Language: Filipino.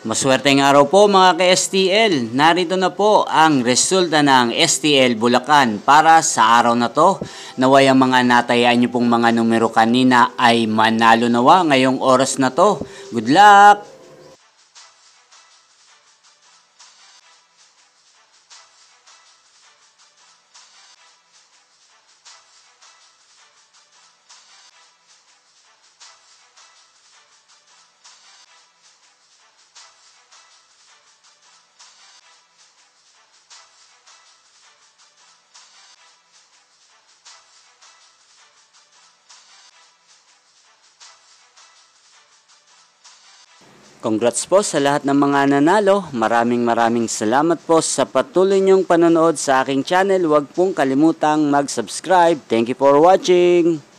Maswerteng araw po mga ka-STL. Narito na po ang resulta ng STL Bulacan para sa araw na to. Naway ang mga natayaan nyo pong mga numero kanina ay manalo nawa ngayong oras na to. Good luck! Congrats po sa lahat ng mga nanalo. Maraming salamat po sa patuloy niyong panonood sa aking channel. Huwag pong kalimutang mag-subscribe. Thank you for watching!